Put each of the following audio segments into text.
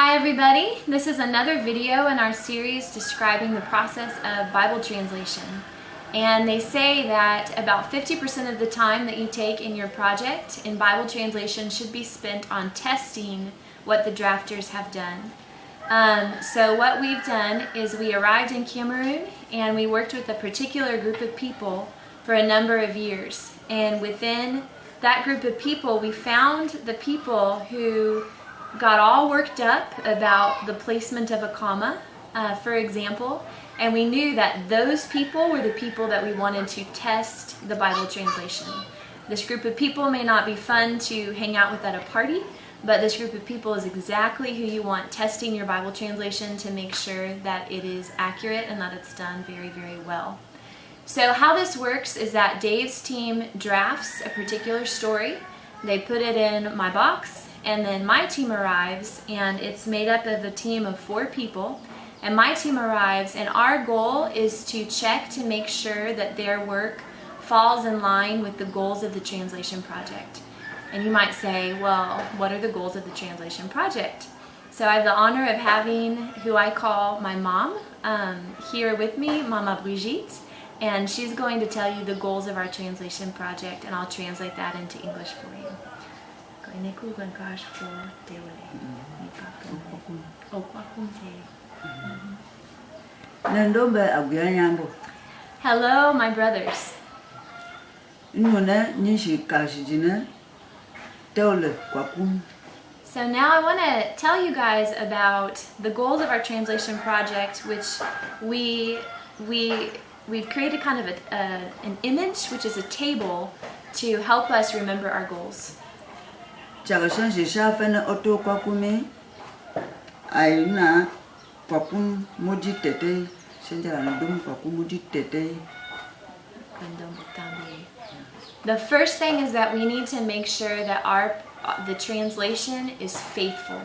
Hi everybody, this is another video in our series describing the process of Bible translation. And they say that about 50% of the time that you take in your project in Bible translation should be spent on testing what the drafters have done. So what we've done is we arrived in Cameroon and we worked with a particular group of people for a number of years. And within that group of people, we found the people who got all worked up about the placement of a comma, for example, and we knew that those people were the people that we wanted to test the Bible translation. This group of people may not be fun to hang out with at a party, but this group of people is exactly who you want testing your Bible translation to make sure that it is accurate and that it's done very, very well. So how this works is that Dave's team drafts a particular story, they put it in my box, and then my team arrives, and it's made up of a team of 4 people, and my team arrives, and our goal is to check to make sure that their work falls in line with the goals of the translation project. And you might say, well, what are the goals of the translation project? So I have the honor of having who I call my mom here with me, Mama Brigitte, and she's going to tell you the goals of our translation project, and I'll translate that into English for you. Hello, my brothers. So now I want to tell you guys about the goals of our translation project, which we've created kind of an image, which is a table, to help us remember our goals. The first thing is that we need to make sure that the translation is faithful.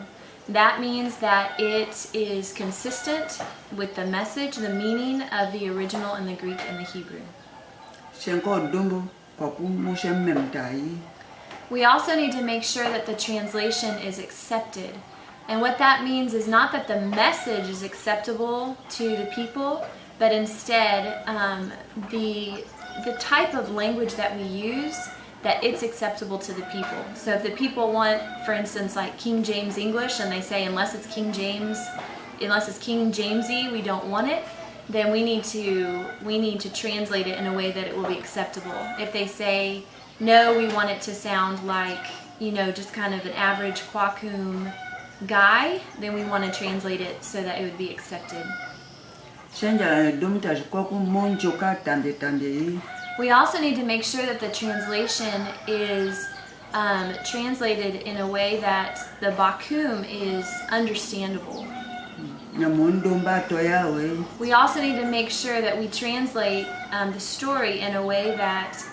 That means that it is consistent with the message, the meaning of the original in the Greek and the Hebrew. We also need to make sure that the translation is accepted. And what that means is not that the message is acceptable to the people, but instead the type of language that we use, that it's acceptable to the people. So if the people want, for instance, like King James English, and they say unless it's King Jamesy, we don't want it, then we need to translate it in a way that it will be acceptable. If they say no, we want it to sound like, just kind of an average Kwakum guy, then we want to translate it so that it would be accepted. We also need to make sure that the translation is translated in a way that the Kwakum is understandable. We also need to make sure that we translate the story in a way that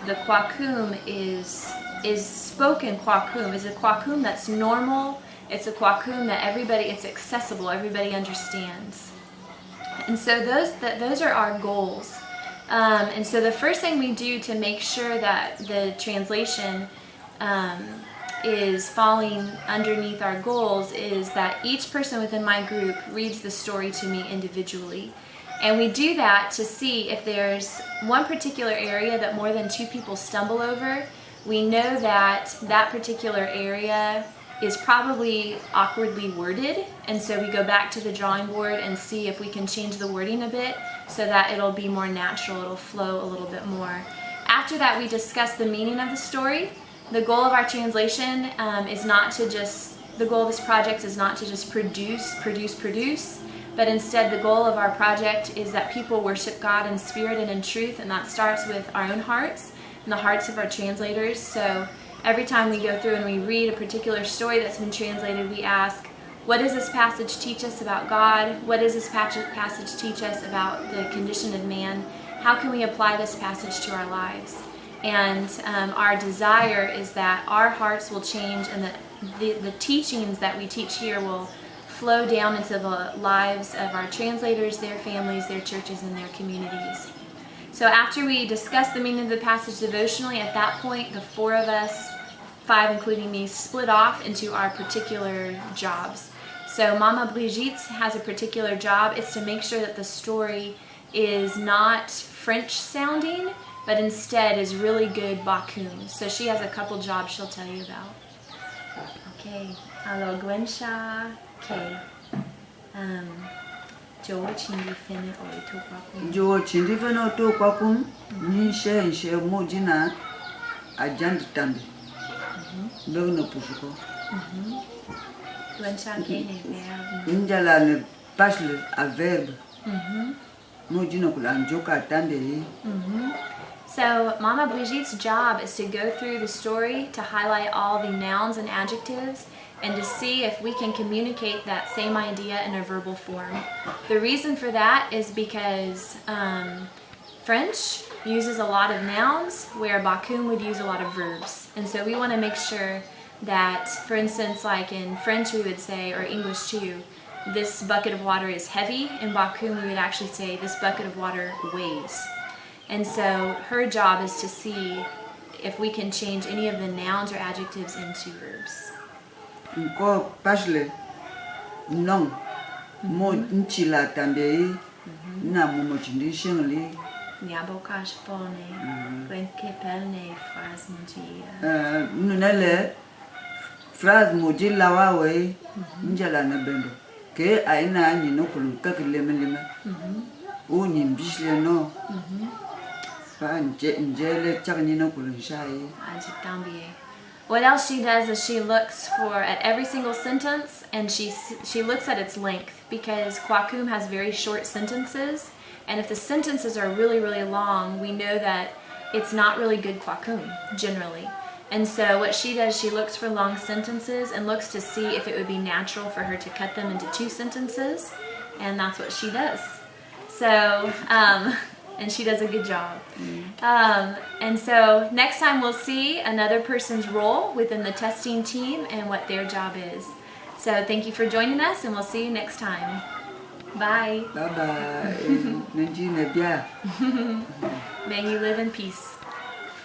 the Kwakum is spoken Kwakum, is a Kwakum that's normal, it's a Kwakum that it's accessible, everybody understands. And so those are our goals. And so the first thing we do to make sure that the translation is falling underneath our goals is that each person within my group reads the story to me individually. And we do that to see if there's one particular area that more than 2 people stumble over. We know that that particular area is probably awkwardly worded, and so we go back to the drawing board and see if we can change the wording a bit so that it'll be more natural, it'll flow a little bit more. After that, we discuss the meaning of the story. The goal of our translation the goal of this project is not to just produce, but instead the goal of our project is that people worship God in spirit and in truth, and that starts with our own hearts and the hearts of our translators. So every time we go through and we read a particular story that's been translated, we ask, what does this passage teach us about God? What does this passage teach us about the condition of man? How can we apply this passage to our lives? And our desire is that our hearts will change and that the teachings that we teach here will flow down into the lives of our translators, their families, their churches, and their communities. So after we discuss the meaning of the passage devotionally, at that point, the 4 of us 5, including me, split off into our particular jobs. So Mama Brigitte has a particular job. It's to make sure that the story is not French sounding, but instead is really good Kwakum. So she has a couple jobs she'll tell you about. Okay, alors Gwensha, okay. Jo chindi fene oi to Kwakum. Jo chindi fene to Kwakum. Ni she mojina ajand tambi. Dog no pufuko. Gwensha kene verbe. Njala ne pasle a verbe. Mojina kula njoka tambi. So Mama Brigitte's job is to go through the story to highlight all the nouns and adjectives and to see if we can communicate that same idea in a verbal form. The reason for that is because French uses a lot of nouns where Kwakum would use a lot of verbs. And so we want to make sure that, for instance, like in French we would say, or English too, this bucket of water is heavy. In Kwakum we would actually say this bucket of water weighs. And so her job is to see if we can change any of the nouns or adjectives into verbs. Nko pasle non mo nchila tambe na mo chindi shengli Nyabokash phone wenke pelne phrase monji. Nunele phrase moji lawawe njala na bendo ke aina ni no kulu kakileme o ni bishle no What else she does is she looks at every single sentence, and she looks at its length, because Kwakum has very short sentences, and if the sentences are really, really long, we know that it's not really good Kwakum, generally. And so what she does, she looks for long sentences and looks to see if it would be natural for her to cut them into 2 sentences, and that's what she does. So, and she does a good job. And so next time we'll see another person's role within the testing team and what their job is. So thank you for joining us, and we'll see you next time. Bye. Bye-bye. May you live in peace.